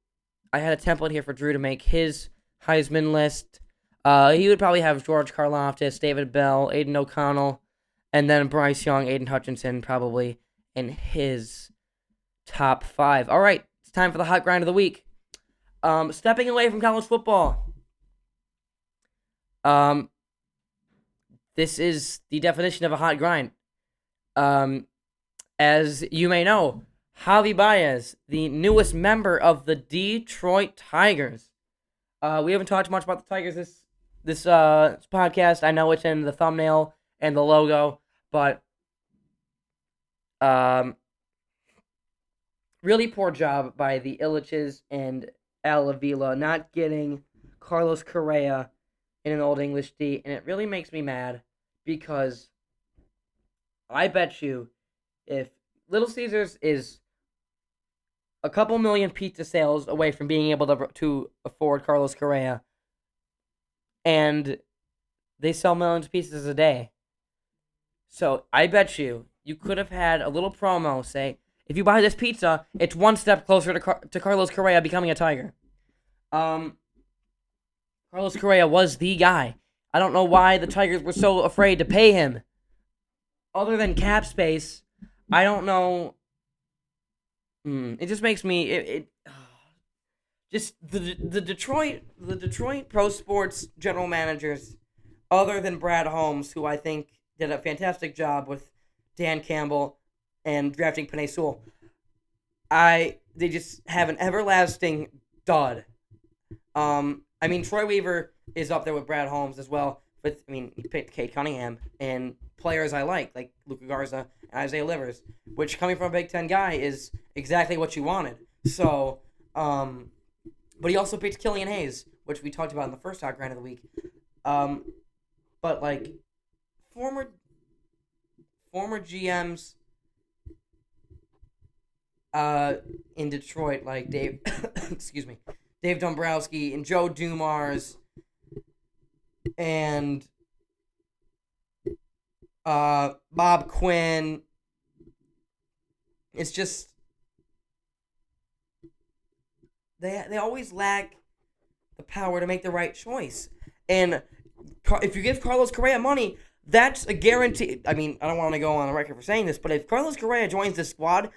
I had a template here for Drew to make his Heisman list. He would probably have George Karlaftis, David Bell, Aiden O'Connell, and then Bryce Young, Aiden Hutchinson probably in his top 5. All right, it's time for the hot grind of the week. Stepping away from college football. This is the definition of a hot grind. As you may know, Javi Baez, the newest member of the Detroit Tigers. We haven't talked much about the Tigers this podcast. I know it's in the thumbnail and the logo, but really poor job by the Illiches and Al Avila not getting Carlos Correa in an Old English D, and it really makes me mad because I bet you if Little Caesars is a couple million pizza sales away from being able to afford Carlos Correa, and they sell millions of pizzas a day. So I bet you could have had a little promo say, if you buy this pizza, it's one step closer to Carlos Correa becoming a Tiger. Carlos Correa was the guy. I don't know why the Tigers were so afraid to pay him. Other than cap space, I don't know. It just makes me just the Detroit pro sports general managers, other than Brad Holmes, who I think did a fantastic job with Dan Campbell and drafting Penei Sewell. They just have an everlasting dud. Troy Weaver is up there with Brad Holmes as well. But he picked Kate Cunningham and players I like Luka Garza and Isaiah Livers, which coming from a Big Ten guy is exactly what you wanted. So, but he also picked Killian Hayes, which we talked about in the first hot grind of the week. But former GMs in Detroit, like Dave Dave Dombrowski and Joe Dumars and Bob Quinn. It's just they always lack the power to make the right choice. And if you give Carlos Correa money, that's a guarantee. I don't want to go on the record for saying this, but if Carlos Correa joins this squad,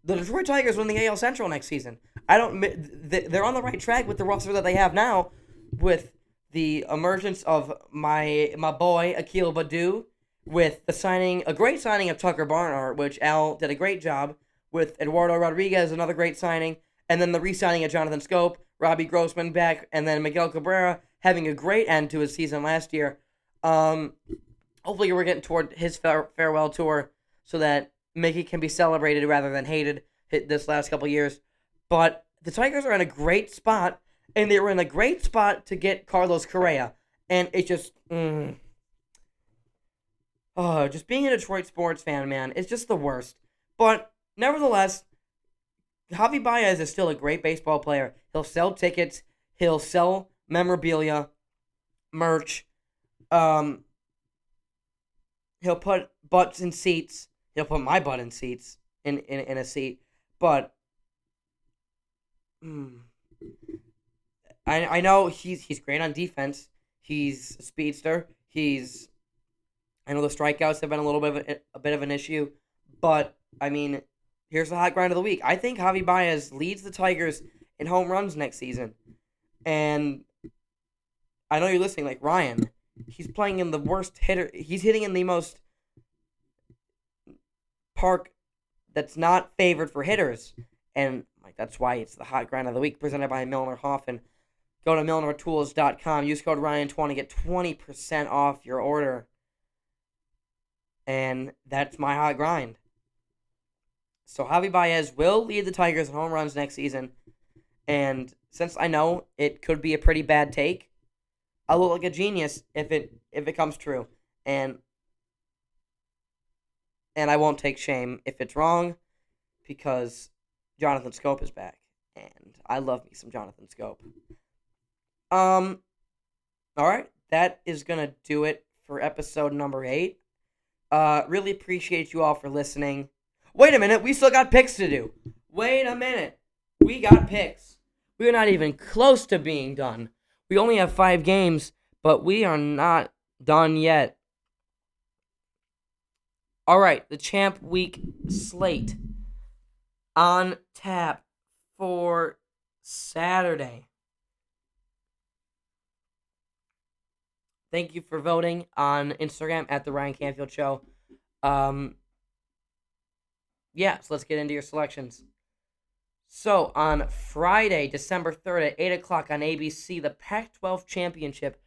the Detroit Tigers win the AL Central next season. They're on the right track with the roster that they have now, with the emergence of my boy Akil Baddoo, with a great signing of Tucker Barnhart, which Al did a great job with. Eduardo Rodriguez, another great signing, and then the re-signing of Jonathan Scope, Robbie Grossman back, and then Miguel Cabrera having a great end to his season last year. Hopefully we're getting toward his farewell tour so that Mickey can be celebrated rather than hated this last couple years. But the Tigers are in a great spot, and they were in a great spot to get Carlos Correa. And it just... Oh, just being a Detroit sports fan, man, it's just the worst. But nevertheless, Javi Baez is still a great baseball player. He'll sell tickets. He'll sell memorabilia, merch. Um, he'll put butts in seats. He'll put my butt in seats in a seat. But I know he's great on defense. He's a speedster. I know the strikeouts have been a bit of an issue, but I mean, here's the hot grind of the week. I think Javi Baez leads the Tigers in home runs next season, and I know you're listening, like Ryan. He's playing in the worst hitter. He's hitting in the most park that's not favored for hitters, and like that's why it's the hot grind of the week presented by Milner Haufen. Go to milnertools.com. Use code Ryan20. Get 20% off your order. And that's my hot grind. So Javi Baez will lead the Tigers in home runs next season. And since I know it could be a pretty bad take, I'll look like a genius if it comes true. And I won't take shame if it's wrong, because Jonathan Scope is back. And I love me some Jonathan Scope. Alright, that is gonna do it for episode number 8. Really appreciate you all for listening. Wait a minute, we still got picks to do. Wait a minute. We got picks. We're not even close to being done. We only have 5 games, but we are not done yet. Alright, the Champ Week slate on tap for Saturday. Thank you for voting on Instagram at the Ryan Canfield Show. So let's get into your selections. So on Friday, December 3rd at 8 o'clock on ABC, the Pac-12 Championship,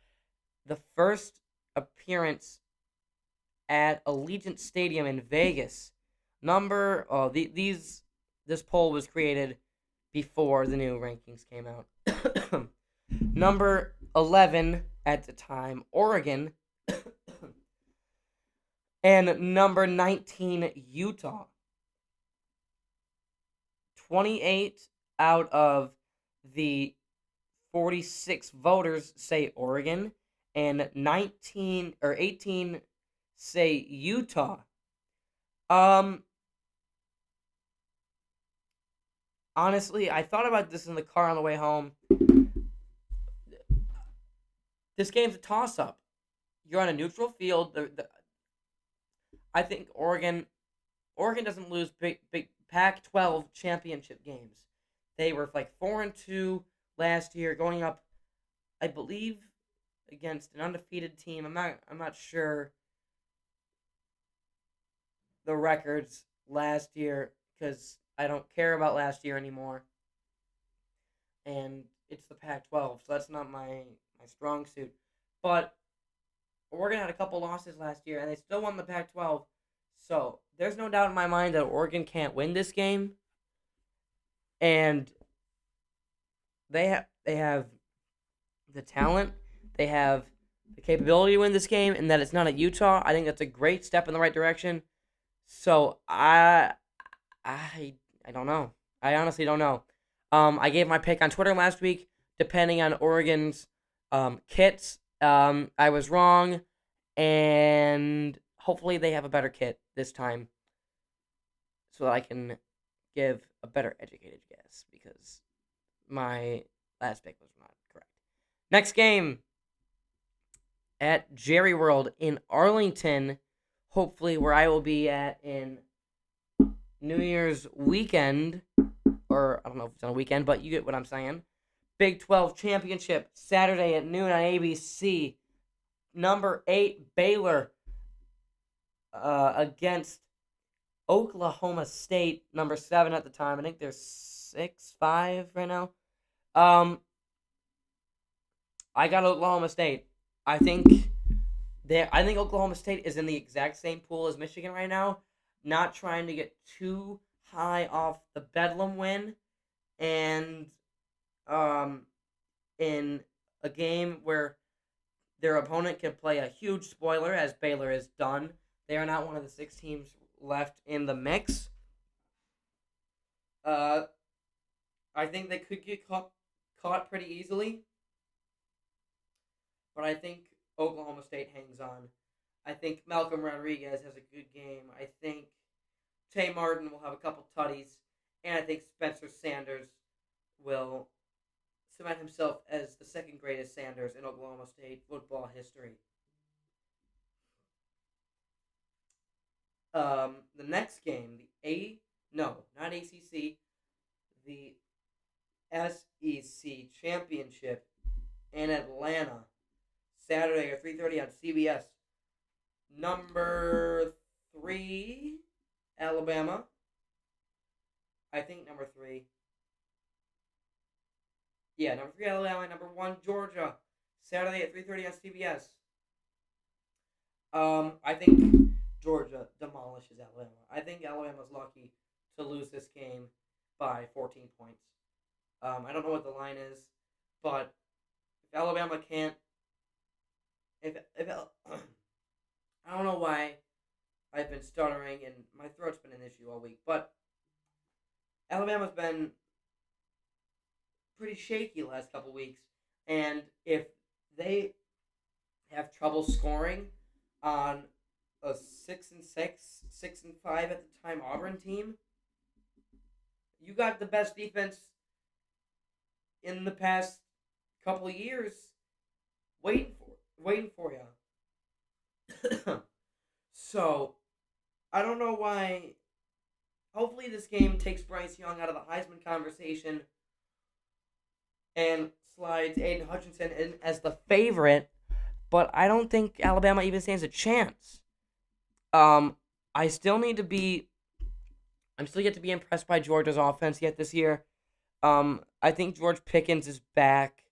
the first appearance at Allegiant Stadium in Vegas. This poll was created before the new rankings came out. Number 11 at the time, Oregon, and number 19, Utah. 28 out of the 46 voters say Oregon, and 18 say Utah. Honestly, I thought about this in the car on the way home. This game's a toss-up. You're on a neutral field. I think Oregon doesn't lose big Pac-12 championship games. They were like 4-2 last year, going up, I believe, against an undefeated team. I'm not sure the records last year, because I don't care about last year anymore. And it's the Pac-12, so that's not my strong suit. But Oregon had a couple losses last year, and they still won the Pac-12. So there's no doubt in my mind that Oregon can't win this game. And they have the talent, they have the capability to win this game, and that it's not at Utah. I think that's a great step in the right direction. So I don't know. I honestly don't know. I gave my pick on Twitter last week, depending on Oregon's kits. I was wrong, and hopefully they have a better kit this time, so that I can give a better educated guess, because my last pick was not correct. Next game at Jerry World in Arlington, hopefully where I will be at in New Year's weekend, or I don't know if it's on a weekend, but you get what I'm saying. Big 12 Championship, Saturday at noon on ABC. Number 8, Baylor against Oklahoma State, number 7 at the time. I think they're 6-5 right now. I got Oklahoma State. I think Oklahoma State is in the exact same pool as Michigan right now. Not trying to get too high off the Bedlam win, and in a game where their opponent can play a huge spoiler, as Baylor has done They are not one of the 6 teams left in the mix. I think they could get caught pretty easily, but I think Oklahoma State hangs on. I think Malcolm Rodriguez has a good game. I think Tay Martin will have a couple tutties, and I think Spencer Sanders will cement himself as the second greatest Sanders in Oklahoma State football history. The next game, not ACC, the SEC Championship in Atlanta, Saturday at 3:30 on CBS. Number 3, Alabama. I think number 3. Yeah, number 3, Alabama. Number 1, Georgia. Saturday at 3:30 on CBS. I think Georgia demolishes Alabama. I think Alabama's lucky to lose this game by 14 points. I don't know what the line is, but if Alabama can't, if I don't know why I've been stuttering and my throat's been an issue all week, but Alabama's been pretty shaky the last couple weeks, and if they have trouble scoring on a 6-6, 6-5 at the time Auburn team, you got the best defense in the past couple of years waiting for you. So I don't know why. Hopefully this game takes Bryce Young out of the Heisman conversation and slides Aiden Hutchinson in as the favorite, but I don't think Alabama even stands a chance. I'm still yet to be impressed by Georgia's offense yet this year. I think George Pickens is back.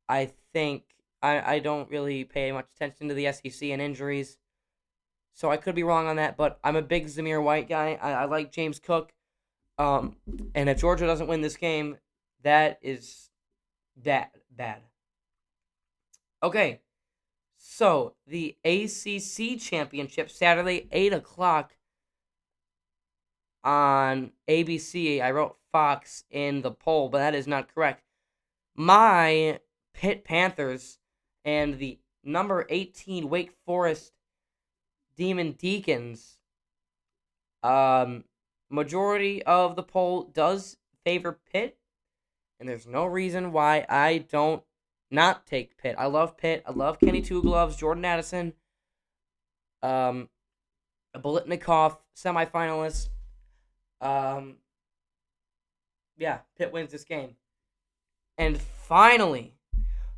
I think I don't really pay much attention to the SEC and injuries, so I could be wrong on that, but I'm a big Zamir White guy. I like James Cook. And if Georgia doesn't win this game, that is bad. Okay, so the ACC Championship, Saturday, 8 o'clock on ABC. I wrote Fox in the poll, but that is not correct. My Pitt Panthers and the number 18 Wake Forest Demon Deacons, majority of the poll does favor Pitt, and there's no reason why I don't not take Pitt. I love Pitt. I love Kenny Two Gloves, Jordan Addison, a Bolitnikoff semifinalist. Yeah, Pitt wins this game. And finally,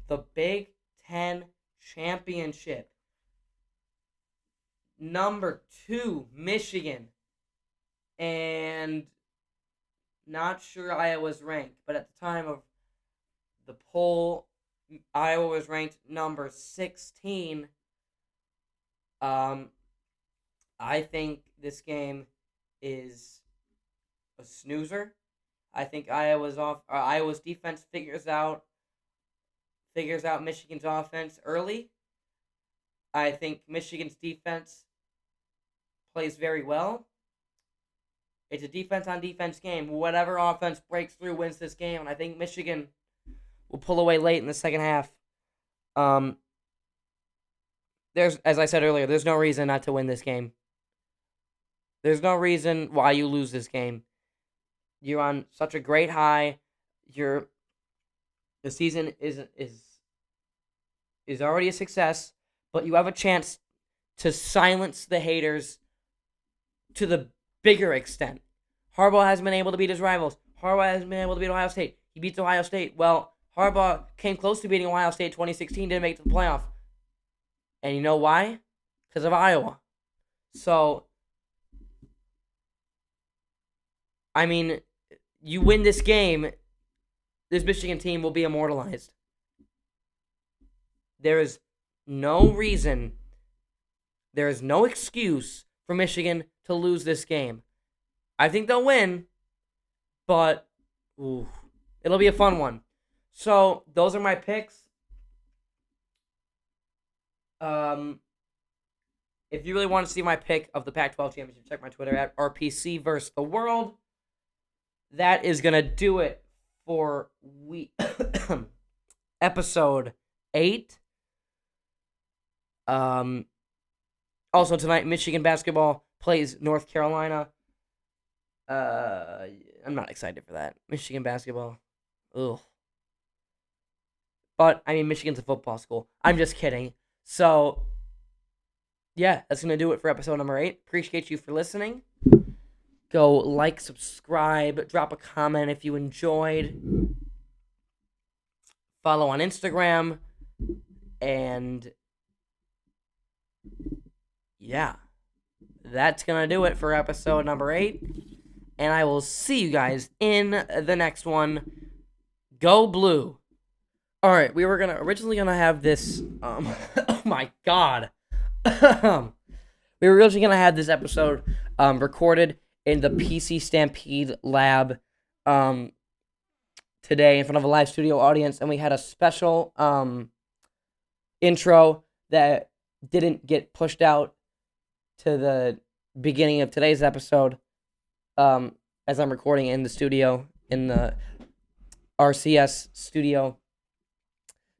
the Big Ten Championship. Number 2, Michigan. And not sure Iowa's ranked, but at the time of the poll, Iowa was ranked number 16. I think this game is a snoozer. I think Iowa's defense figures out Michigan's offense early. I think Michigan's defense plays very well. It's a defense-on-defense game. Whatever offense breaks through wins this game, and I think Michigan will pull away late in the second half. As I said earlier, there's no reason not to win this game. There's no reason why you lose this game. You're on such a great high. The season is already a success, but you have a chance to silence the haters to the bigger extent. Harbaugh hasn't been able to beat his rivals. Harbaugh hasn't been able to beat Ohio State. He beats Ohio State. Well, Harbaugh came close to beating Ohio State 2016, didn't make it to the playoff. And you know why? Because of Iowa. So, I mean, you win this game, this Michigan team will be immortalized. There is no reason, there is no excuse for Michigan to lose this game. I think they'll win, but it'll be a fun one. So, those are my picks. If you really want to see my pick of the Pac-12 championship, check my Twitter at RPC versus the World. That is going to do it for episode 8. Also tonight, Michigan basketball plays North Carolina. I'm not excited for that. Michigan basketball. Ugh. But, I mean, Michigan's a football school. I'm just kidding. So, yeah, that's going to do it for episode number 8. Appreciate you for listening. Go like, subscribe, drop a comment if you enjoyed. Follow on Instagram. And, yeah, that's going to do it for episode number 8. And I will see you guys in the next one. Go Blue. All right, we were originally gonna have this. Oh my God. We were originally gonna have this episode recorded in the PC Stampede lab today in front of a live studio audience, and we had a special intro that didn't get pushed out to the beginning of today's episode. As I'm recording in the studio, in the RCS studio.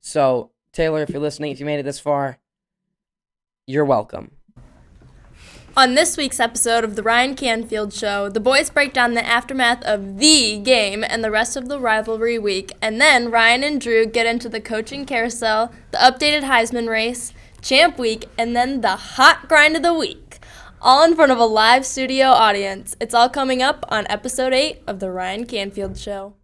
So, Taylor, if you're listening, if you made it this far, you're welcome. On this week's episode of the Ryan Canfield Show, the boys break down the aftermath of the game and the rest of the rivalry week, and then Ryan and Drew get into the coaching carousel, the updated Heisman race, champ week, and then the hot grind of the week. All in front of a live studio audience. It's all coming up on episode 8 of the Ryan Canfield Show.